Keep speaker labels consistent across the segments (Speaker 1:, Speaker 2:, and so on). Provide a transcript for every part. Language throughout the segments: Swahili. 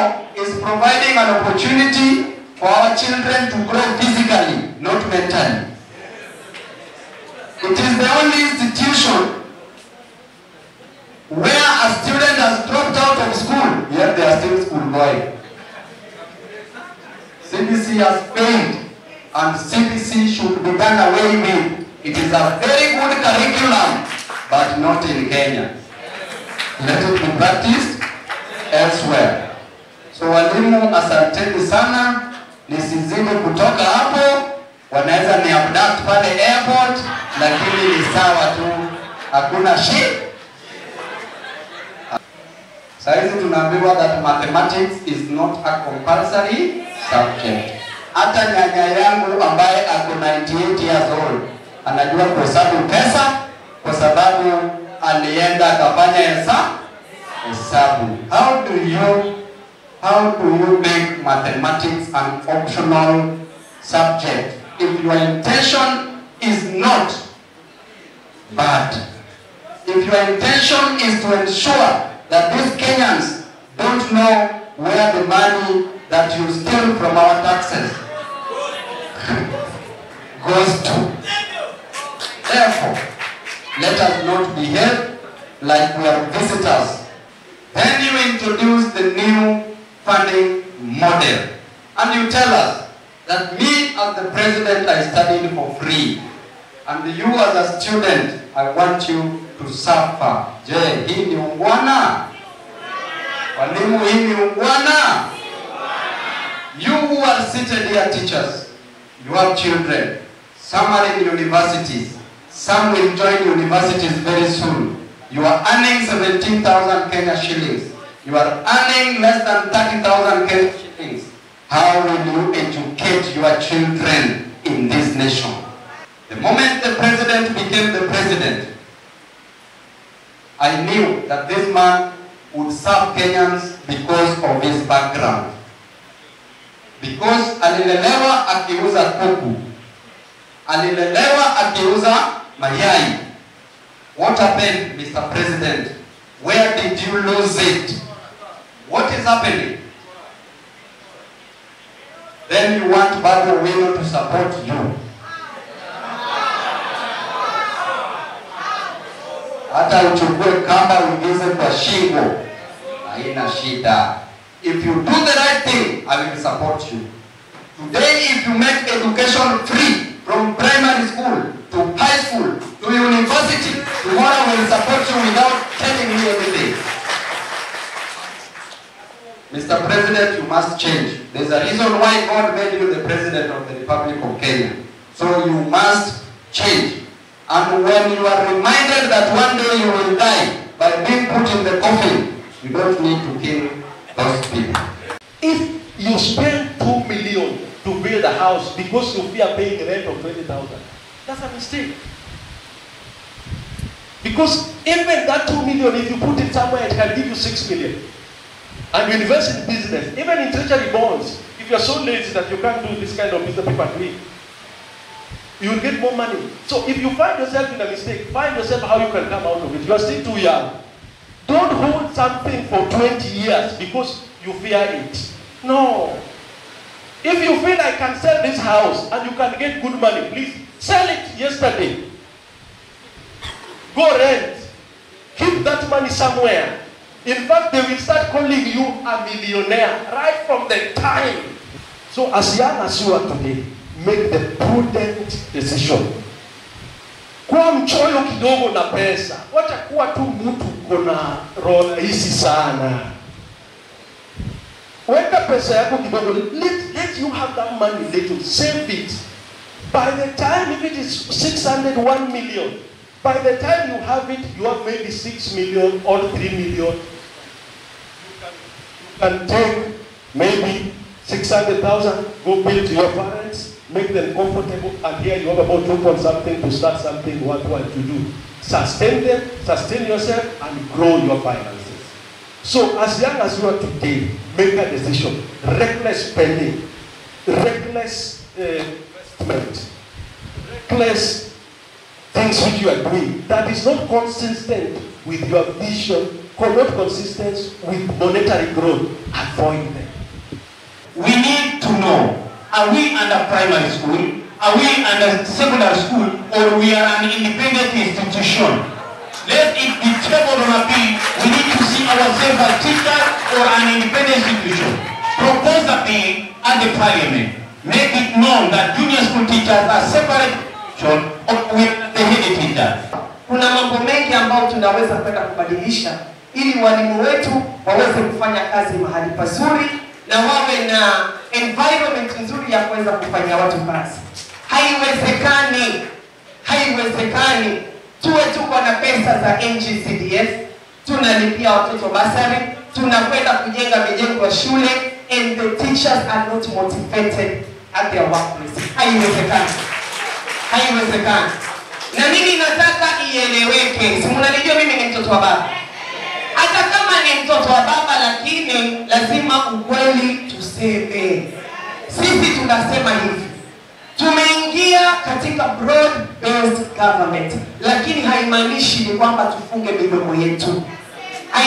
Speaker 1: now is providing an opportunity for our children to grow physically, not mentally. It is the only institution where a student has dropped out of school, yet they are still school going. CBC has failed, and CBC should be done away with. It is a very good curriculum, but not in Kenya. Let it be practiced elsewhere. So walimu, asanteni sana, nisizidi kutoka hapo, wanaweza ni abduct pale airport, lakini ni sawa tu, hakuna shida. Saizi tunaambiwa that mathematics is not a compulsory subject. Hata nyanya yangu ambaye ako 98 years old anajua kuhesabu pesa kwa sababu alienda akafanya hesabu. How do you make mathematics an optional subject if your intention is not bad? If your intention is to ensure that these Kenyans don't know where the money that you steal from our taxes goes to. Therefore, let us not behave like we are visitors. Then you introduce the new funding model, and you tell us that me as the president I studied for free, and you as a student I want you to suffer. Je, hii ni ungwana? Walimu, hii ni ungwana? You who are seated here, teachers, you have children, some are in universities, some will join universities very soon. You are earning 17,000 Kenya shillings. You are earning less than 30,000 Kenya shillings. How will you educate your children in this nation? The moment the president became the president, I knew that this man would serve Kenyans because of his background. Because alilelewa akiuza kuku, alilelewa akiuza mayai. What happened, Mr. President? Where did you lose it? What is happening? Then you want Babu Owino to support you. Hata uchukue kamba uingize kwa shingo, haina shida. If you do the right thing, I will support you. Today, if you make education free from primary school to high school to university, tomorrow I will support you without telling me anything. Mr. President, you must change. There's a reason why God made you the President of the Republic of Kenya. So you must change. And when you are reminded that one day you will die by being put in the coffin, you don't need to kill those people.
Speaker 2: If you spend 2 million to build a house because you fear paying rent of 20,000, that's a mistake. Because even that 2 million, if you put it somewhere, it can give you 6 million. And you invest in business, even in treasury bonds. If you're so lazy that you can't do this kind of business, people agree, you will get more money. So if you find yourself in a mistake, find yourself how you can come out of it. You are still too young. Don't hold something for 20 years because you fear it. No. If you feel I can sell this house and you can get good money, please sell it yesterday. Go rent. Keep that money somewhere. In fact, they will start calling you a millionaire right from the time. So as young as you are today, make the prudent decision. Kuwa mchoyo kidogo na pesa. Wacha kuwa tu mtu kona roho rahisi sana. Weka pesa yako kidogo. Let you have that money little. Save it. By the time, if it is 600, 1 million, by the time you have it, you have maybe 6 million or 3 million. You can take maybe 600,000, go build to your parents, make them comfortable, and here you have about 2 point something to start something worthwhile to do. Sustain them, sustain yourself, and grow your finances. So as young as you are today, make a decision. Reckless spending, reckless investment, reckless things which you are doing that is not consistent with your vision, not consistent with monetary growth, avoid them.
Speaker 1: We need to know, are we under primary school, are we under secondary school, or we are an independent institution? Let it be tabled on a bill. We need to see ourselves as teachers or an independent institution. Propose a bill at the parliament. Make it known that junior school teachers are separate or we are the head teachers.
Speaker 3: Kuna mambo mengi ambayo tunaweza kwenda kubadilisha ili walimu wetu waweze kufanya kazi mahali pazuri na wawe na environment nzuri ya kuweza kufanya watu kazi. Haiwezekani tuwe tuko na pesa za NGCDF, tunalipia watoto basari, tunakwenda kujenga mijengo ya shule and the teachers are not motivated at their workplace. Haiwezekani. Na mimi nataka ieleweke. Si mnanijua mimi ni mtoto wa baba. Hata kama ni mtoto wa baba, lakini lazima ukweli tuseme. Sisi tunasema hivi. Tumeingia katika broad based government, lakini haimaanishi ni kwamba tufunge midomo yetu.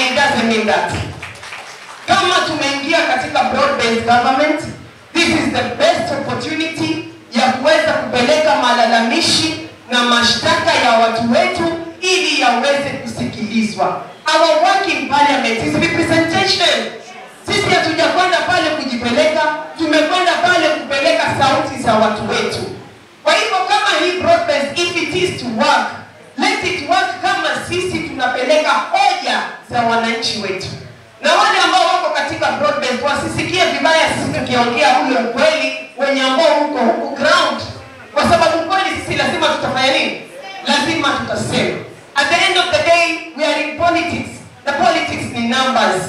Speaker 3: It doesn't mean that. Kama tumeingia katika broad based government, this is the best opportunity ya kuweza kupeleka malalamishi na mashtaka ya watu wetu ili yaweze kusikilizwa. Our work in parliament is representation. Sisi hatujakwenda pale kujipeleka, tumekwenda pale kupeleka sauti za watu wetu. Kwa hivyo kama hii broad based, if it is to work, let it work kama sisi tunapeleka hoja za wananchi wetu. Na wale ambao wako katika broad based wasisikie vibaya sisi tukiongea ule ukweli wenye ambao huko ground. Kwa sababu kweli sisi lazima tutafanya nini? Lazima tutasema. At the end of the day, we are in politics. The politics ni numbers.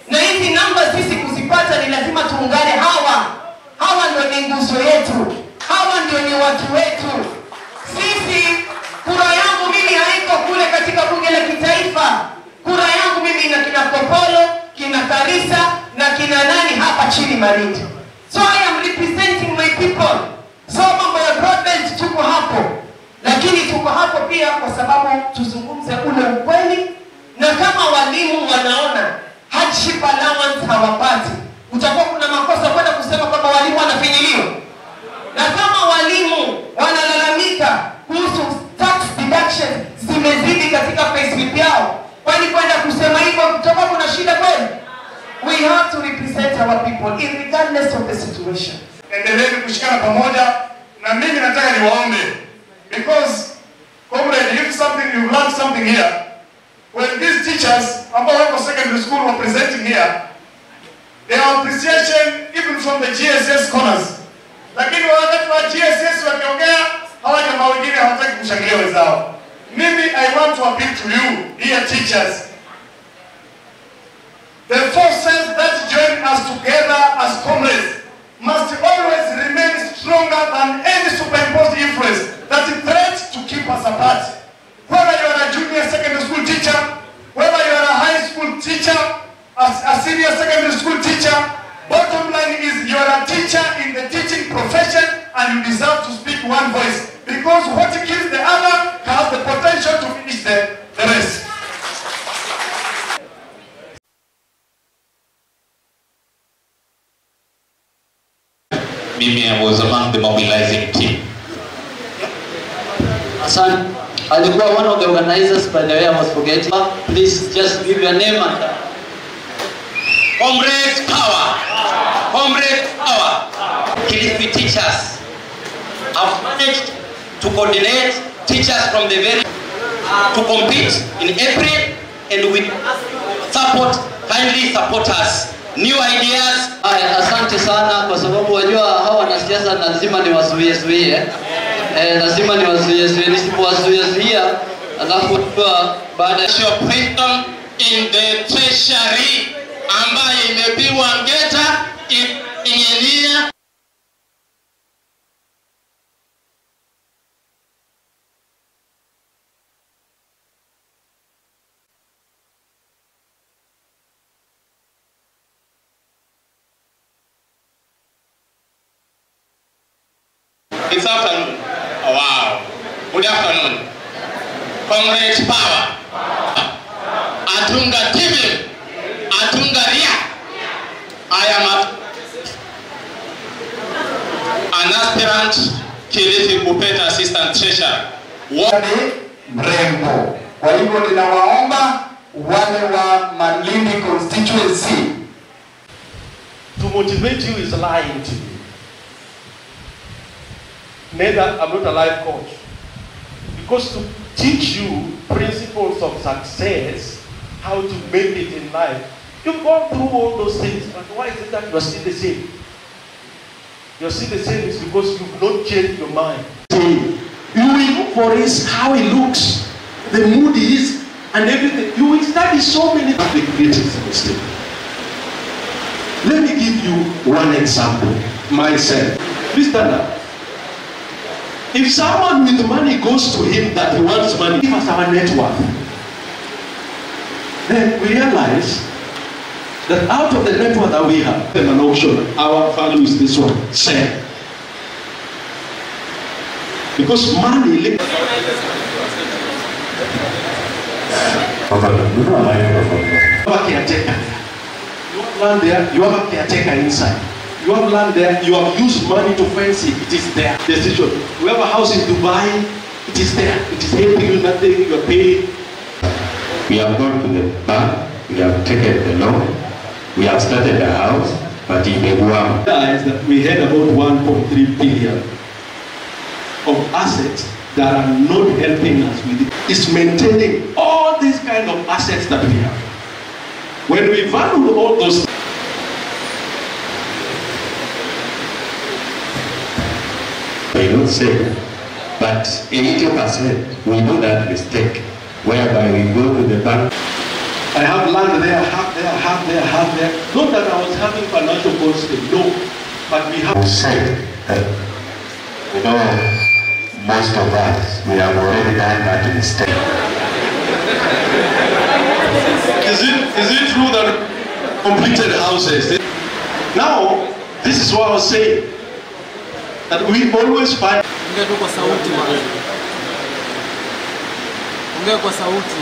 Speaker 3: Na hizi numbers sisi kuzipata ni lazima tuungane hawa ndio ni nguzo yetu. Hawa ndio ni watu wetu. Sisi, kura yangu mimi haiko kule katika bunge la kitaifa. Kura yangu mimi ina kina Kopolo, kina Karisa na kina nani hapa chini Marindi. So I am representing my people. So mambo ya broadband tuko hapo. Lakini tuko hapo pia kwa sababu tuzungumze ule ukweli. Na kama walimu wanaona hardship allowance hawapati, utakuwa kuna makosa kwenda kusema kwamba walimu wanafinyiliwa. Na kama walimu wanalalamika kuhusu tax deduction zimezidi katika payslip yao, kwani kwenda kusema hivyo kutakuwa kuna shida kweli? We have to represent our people regardless of the situation.
Speaker 4: Endeleeni kushikana pamoja, na mimi nataka niwaombe, because comrade, if you learn something here, when these teachers ambao wako secondary school were presenting here, their appreciation even from the GSS corners. Lakini wakati wa GSS wakiongea, hawa jamaa wengine hawataki kushangilia wenzao. Mimi, I want to appeal to you, dear teachers. The forces that join us together as comrades must always remain stronger than any superimposed influence that threats to keep us apart. Whether you are a junior secondary school teacher, whether you are a high school teacher, a senior secondary school teacher, bottom line is you are a teacher in the teaching profession and you deserve to speak one voice, because what kills the other has the potential to finish the rest.
Speaker 5: Mimi, I was among the mobilizing team.
Speaker 6: Hassan, alikuwa one of the organizers, by the way, I was forgetting. Please just give your name and...
Speaker 5: Comrades power! Comrades power! Kilifi teachers have managed to coordinate teachers from the very... to compete in April, and we kindly support us. New ideas.
Speaker 6: Asante sana kwa sababu wajua hawa wanasiasa lazima niwazuie. Lazima niwazuie. Nisipowazuia alafu baada
Speaker 5: ya operation in the treasury ambayo imepigwa ngeta inyelia. This afternoon, oh wow, good afternoon, Comrades power. atunga TV, atunga ria. I am an aspirant Kilifi Kupeta Assistant Treasurer.
Speaker 1: Mrembo. Kwa hivyo ninawaomba wale wa Malindi constituency.
Speaker 2: To motivate you is lying to you. Neither, I'm not a life coach. Because to teach you principles of success, how to make it in life, you've gone through all those things, but why is it that you're still the same? You're still the same is because you've not changed your mind.
Speaker 7: You will look for his, how he looks, the mood he is, and everything. You will study so many of the greatest mistake. Let me give you one example. Myself. Please stand up. If someone with money goes to him that he wants money, give us our net worth. Then we realize that out of the net worth that we have, an auction, our value is this one, sell. Because money, you have a caretaker. You have land there, you have a caretaker inside. You have land there, you have used money to fence it, it is there. Decision. We have a house in Dubai, it is there. It is helping you nothing, you are paying.
Speaker 8: We have gone to the bank, we have taken the loan, we have started the house, but in the Guam.
Speaker 7: That we had about 1.3 billion of assets that are not helping us with it. It's maintaining all these kind of assets that we have. When we value all those,
Speaker 8: I don't say, but 80% we do that mistake, whereby we go to the bank.
Speaker 7: I have land there, half there, half there, half there. Not that I was having financial constraint, no. But we have
Speaker 8: said that, you know, most of us, we have already done that mistake.
Speaker 7: Is it true that completed houses? Now, this is what I was saying. That we always find.
Speaker 9: Ongea tu kwa sauti. Ongea kwa sauti.